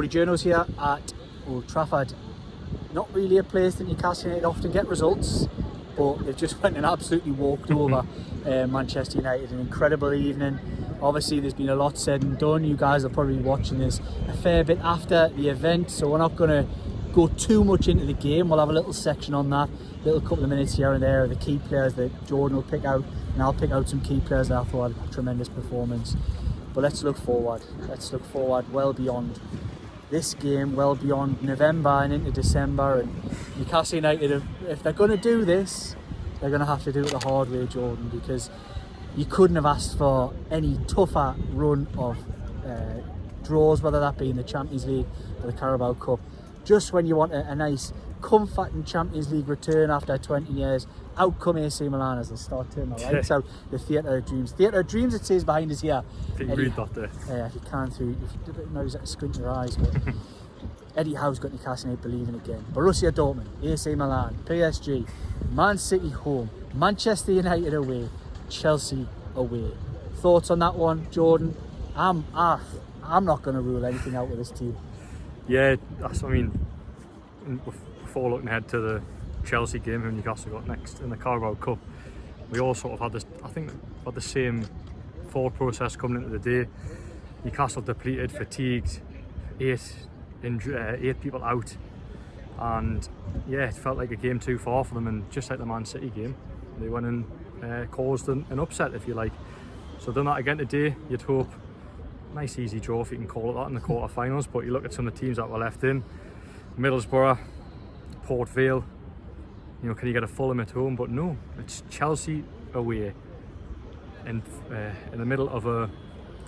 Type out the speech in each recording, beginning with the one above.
Rory Journos here at Old Trafford. Not really a place that Newcastle United often get results, but they've just went and absolutely walked over Manchester United. An incredible evening. Obviously there's been a lot said and done. You guys are probably watching this a fair bit after the event, so we're not going to go too much into the game. We'll have a little section on that, little couple of minutes here and there of the key players that Jordan will pick out, and I'll pick out some key players that I thought had a tremendous performance. But let's look forward. Let's look forward well beyond this game, well beyond November and into December. And Newcastle United, if they're going to do this, they're going to have to do it the hard way, Jordan, because you couldn't have asked for any tougher run of draws, whether that be in the Champions League or the Carabao Cup. Just when you want a nice comforting Champions League return after 20 years, out come AC Milan as they start turning the lights out. The Theatre of Dreams. Theatre of Dreams, it says behind us here. I think you read that there. If you can't, if you know, squint your eyes. But Eddie Howe's got Newcastle United believing again. Borussia Dortmund, AC Milan, PSG, Man City home, Manchester United away, Chelsea away. Thoughts on that one, Jordan? I'm not going to rule anything out with this team. Yeah, I mean, before looking ahead to the Chelsea game who Newcastle got next in the Carabao Cup, we all sort of had this, I think, had the same thought process coming into the day. Newcastle depleted, fatigued, eight people out, and yeah, it felt like a game too far for them. And just like the Man City game, they went and caused an upset, if you like. So done that again today. You'd hope nice easy draw, if you can call it that, in the quarter-finals. But you look at some of the teams that were left in: Middlesbrough, Port Vale. You know, can you get a Fulham at home? But no, it's Chelsea away in the middle of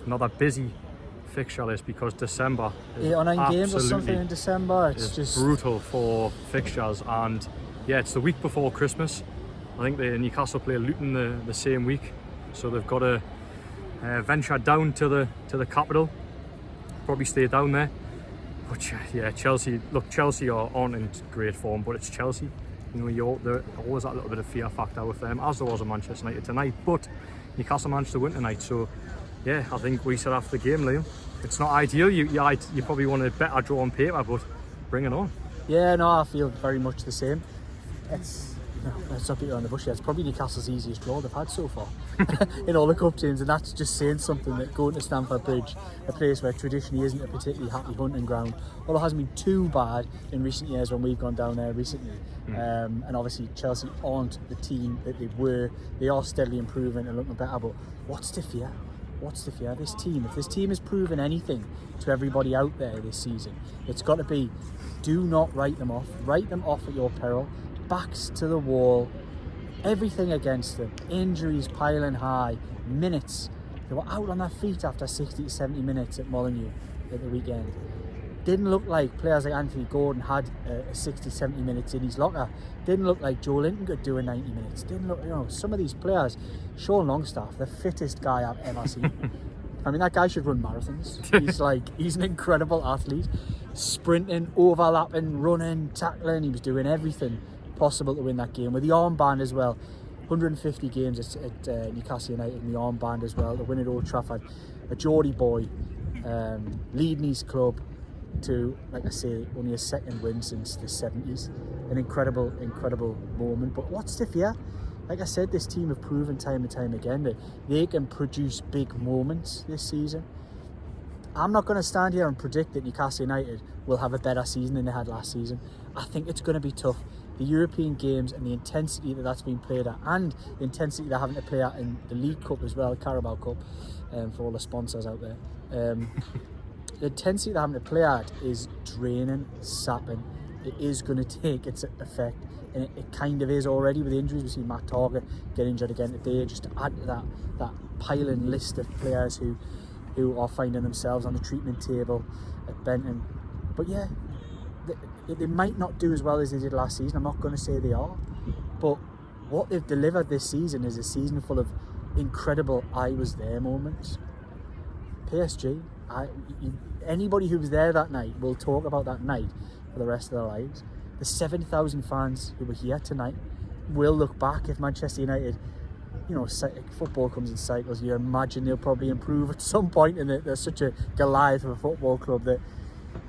another busy fixture list, because December is 8 or 9 games or something in December. It's just brutal for fixtures. And yeah, it's the week before Christmas. I think the Newcastle play Luton the same week, so they've got to venture down to the capital, probably stay down there. But yeah, Chelsea aren't in great form, but it's Chelsea. You know, there's always that little bit of fear factor with them, as there was at Manchester United tonight. But Newcastle managed to win tonight, so yeah, I think we said after the game, Liam, it's not ideal. You probably want a better draw on paper, but bring it on. Yeah, no, I feel very much the same. Let's not beat around the bush here. It's probably Newcastle's easiest draw they've had so far in all the cup teams, and that's just saying something, that going to Stamford Bridge, a place where traditionally isn't a particularly happy hunting ground, although it hasn't been too bad in recent years when we've gone down there recently. And obviously Chelsea aren't the team that they were. They are steadily improving and looking better, but what's to fear? What's to fear? This team, if this team has proven anything to everybody out there this season, it's got to be, do not write them off. Write them off at your peril. Backs to the wall, everything against them, injuries piling high, minutes. They were out on their feet after 60 to 70 minutes at Molineux at the weekend. Didn't look like players like Anthony Gordon had 60, 70 minutes in his locker. Didn't look like Joe Linton could do in 90 minutes. Didn't look, some of these players, Sean Longstaff, the fittest guy I've ever seen. I mean, that guy should run marathons. He's an incredible athlete. Sprinting, overlapping, running, tackling, he was doing everything possible to win that game, with the armband as well. 150 games at Newcastle United, and the armband as well, to win at Old Trafford. A Geordie boy, leading his club to, like I say, only a second win since the 70s. An incredible moment. But what's to fear? Like I said, this team have proven time and time again that they can produce big moments this season. I'm not going to stand here and predict that Newcastle United will have a better season than they had last season. I think it's going to be tough. The European games and the intensity that's been played at, and the intensity they're having to play at in the League Cup as well, Carabao Cup, for all the sponsors out there. The intensity they're having to play at is draining, sapping. It is going to take its effect, and it kind of is already with injuries. We've seen Matt Target get injured again today, just to add to that piling list of players who are finding themselves on the treatment table at Benton. But yeah, they might not do as well as they did last season. I'm not going to say they are, but what they've delivered this season is a season full of incredible I was there moments. PSG, anybody who was there that night will talk about that night for the rest of their lives. The 7,000 fans who were here tonight will look back. If Manchester United, football comes in cycles, you imagine they'll probably improve at some point, and they're such a Goliath of a football club that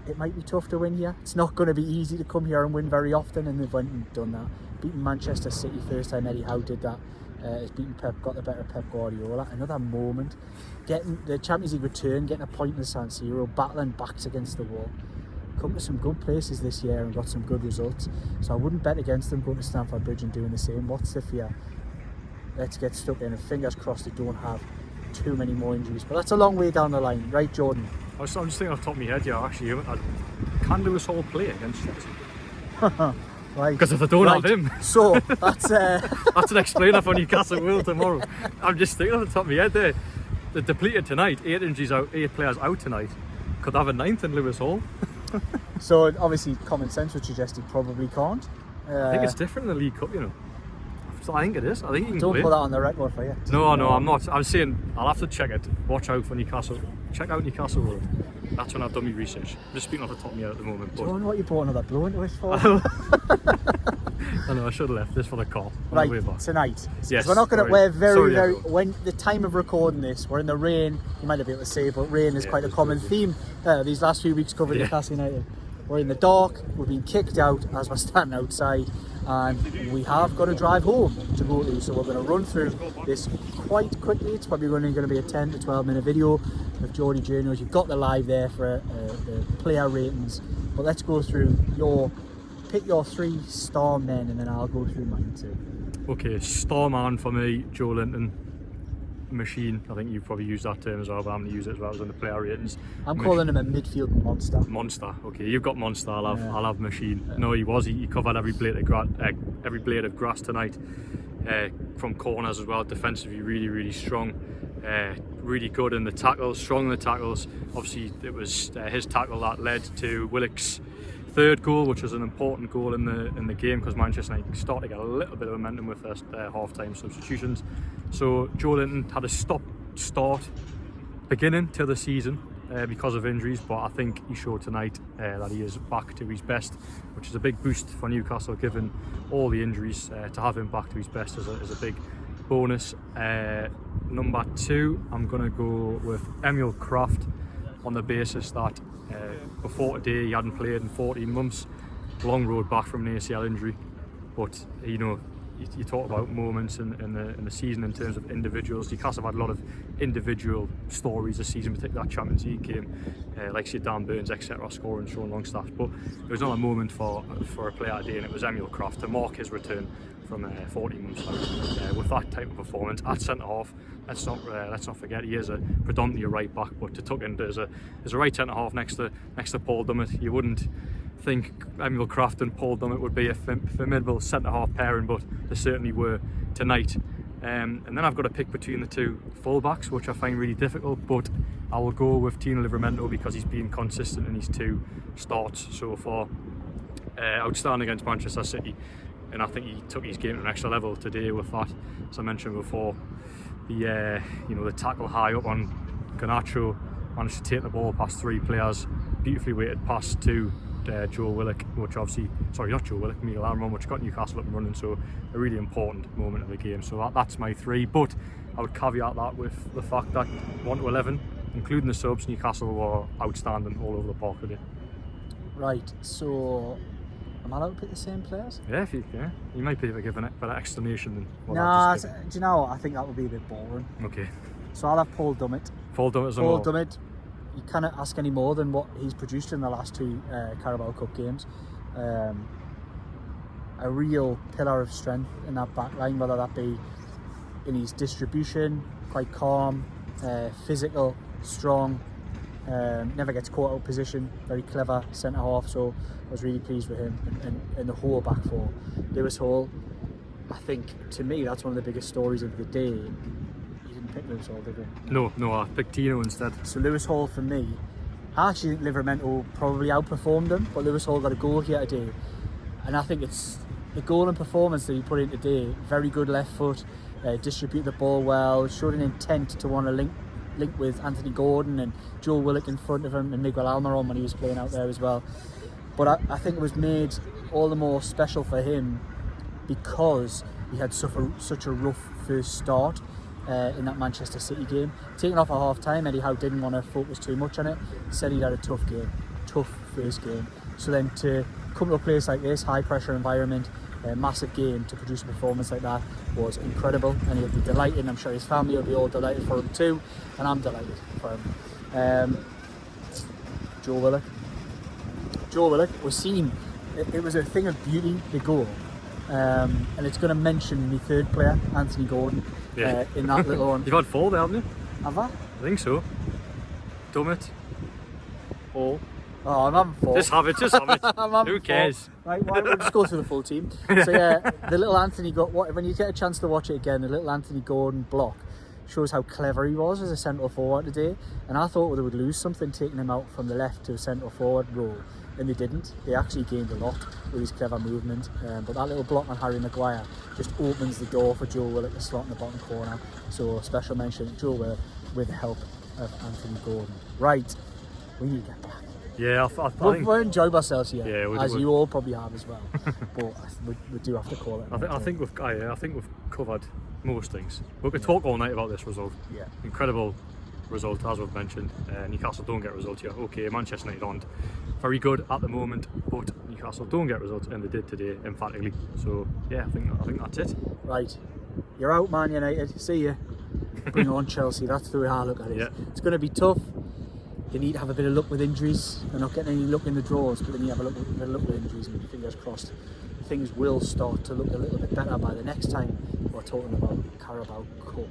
it might be tough to win here. It's not going to be easy to come here and win very often, and they've went and done that. Beating Manchester City first time Eddie Howe did that. Has beaten Pep, got the better of Pep Guardiola. Another moment. Getting the Champions League return, getting a point in the San Siro, battling backs against the wall. Come to some good places this year and got some good results. So I wouldn't bet against them going to Stamford Bridge and doing the same. What's the fear? Let's get stuck in, and fingers crossed they don't have too many more injuries. But that's a long way down the line, right, Jordan? I'm just thinking off the top of my head, yeah, actually, can Lewis Hall play against Chelsea? Right. Because if they don't have him, so that's that's an explainer for Newcastle will tomorrow. I'm just thinking off the top of my head there. They're depleted tonight, 8 injuries out, 8 players out tonight. Could have a 9th in Lewis Hall. So obviously common sense would suggest he probably can't. I think it's different in the League Cup, you know. So I think it is. I think he can Don't play. put that on the record for you. No, I'm not. I'm saying I'll have to check it. Watch out for Newcastle. Check out Newcastle Road. That's when I've done my research. I'm just speaking off the top of my head at the moment. But Jordan, what you brought another blow into it for? I know I should have left this for the call. Right, tonight. Yes. We're not going to. Sorry. We're very. Everyone. When the time of recording this, we're in the rain. You might not be able to say, but rain is quite a common theme these last few weeks covering Newcastle United. We're in the dark. We're being kicked out as we're standing outside, and we have got to drive home to go to. So we're going to run through this quite quickly. It's probably only going to be a 10 to 12 minute video of Geordie Journos. You've got the live there for the player ratings, but let's go through pick your 3-star men, and then I'll go through mine too. Okay, star man for me, Joe Linton. Machine. I think you've probably used that term as well, but I'm going to use it as well as on the player ratings. I'm calling him a midfield monster. Monster. Okay, you've got monster. I'll have machine. Yeah. No, he was. He covered every blade of grass tonight, from corners as well. Defensively, really, really strong. Really good in the tackles. Strong in the tackles. Obviously, it was his tackle that led to Willock's 3rd goal, which was an important goal in the game because Manchester United started to get a little bit of momentum with their half-time substitutions. So Joe Linton had a start beginning to the season because of injuries, but I think he showed tonight that he is back to his best, which is a big boost for Newcastle given all the injuries. To have him back to his best is a big bonus. Number 2, I'm going to go with Emil Kraft on the basis that before today he hadn't played in 14 months. Long road back from an ACL injury, but you know, you talk about moments in the season in terms of individuals. Newcastle have had a lot of individual stories this season, particularly that Champions League game, like say Dan Burns, etc., scoring, showing Longstaff. But it was not a moment for a player today, and it was Emil Kraft to mark his return from 14 months out with that type of performance at centre half. Let's not forget he is predominantly a right back, but to tuck into as a right centre half next to Paul Dummett, you wouldn't think Emil Kraft and Paul Dummett would be a formidable centre half pairing, but they certainly were tonight. And then I've got to pick between the 2 full-backs, which I find really difficult, but I will go with Tino Livramento because he's been consistent in his 2 starts so far. Outstanding against Manchester City, and I think he took his game to an extra level today with that. As I mentioned before, the tackle high up on Garnacho, managed to take the ball past 3 players, beautifully weighted pass to Joe Willock, which obviously, sorry, not Joe Willock, Miguel Almiron, which got Newcastle up and running, so a really important moment of the game. So that's my 3, but I would caveat that with the fact that 1 to 11, including the subs, Newcastle were outstanding all over the park today. Right, so am I allowed to pick the same players? Yeah, you might be able to give a better explanation than what Nah, I just do you know, I think that would be a bit boring. Okay. So I'll have Paul Dummett. Paul Dummett, you cannot ask any more than what he's produced in the last 2 Carabao Cup games. A real pillar of strength in that back line, whether that be in his distribution, quite calm, physical, strong, never gets caught out of position, very clever centre half, so I was really pleased with him and the whole back 4. Lewis Hall, I think to me that's one of the biggest stories of the day. Pick Lewis Hall, did you? No, I picked Tino instead. So Lewis Hall for me, I actually think Livramento probably outperformed him, but Lewis Hall got a goal here today, and I think it's the goal and performance that he put in today. Very good left foot, distributed the ball well, showed an intent to want to link with Anthony Gordon and Joe Willock in front of him, and Miguel Almiron when he was playing out there as well. But I think it was made all the more special for him because he had such a rough first start. In that Manchester City game, taken off at half time. Eddie Howe didn't want to focus too much on it, said he'd had a tough game. tough first game. So then to come to a place like this, high pressure environment, a massive game, to produce a performance like that was incredible, and he'll be delighted. I'm sure his family will be all delighted for him too, and I'm delighted for him. Joe Willock was seen. It was a thing of beauty, the goal, and it's going to mention my third player, Anthony Gordon, in that little one. You've had 4 there, haven't you? Have I? I think so. Dummett. All. Oh, I'm having 4. Just have it. Who cares? 4. Right, we'll just go through the full team. So yeah, the little Anthony when you get a chance to watch it again, the little Anthony Gordon block shows how clever he was as a central forward today. And I thought they would lose something taking him out from the left to a central forward role, and they didn't. They actually gained a lot with his clever movement. But that little block on Harry Maguire just opens the door for Joe Willock to slot in the bottom corner. So special mention to Joe Willock with the help of Anthony Gordon. Right, we need to get back. Yeah, I think We've enjoyed ourselves here, yeah, you all probably have as well. But we do have to call it. I think we've covered most things. We could talk all night about this result. Yeah, Incredible result, as we've mentioned. Newcastle don't get results here. Okay, Manchester United aren't very good at the moment, but Newcastle don't get results, and they did today emphatically. So yeah, I think that's it. Right, you're out, Man United. See ya. Bring on Chelsea. That's the way I look at it. Yeah. It's going to be tough. They need to have a bit of luck with injuries. They're not getting any luck in the draws, but they need to have a bit of luck with injuries, and fingers crossed things will start to look a little bit better by the next time we're talking about Carabao Cup.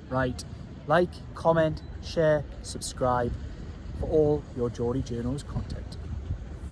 Right, like, comment, share, subscribe for all your Geordie Journos content.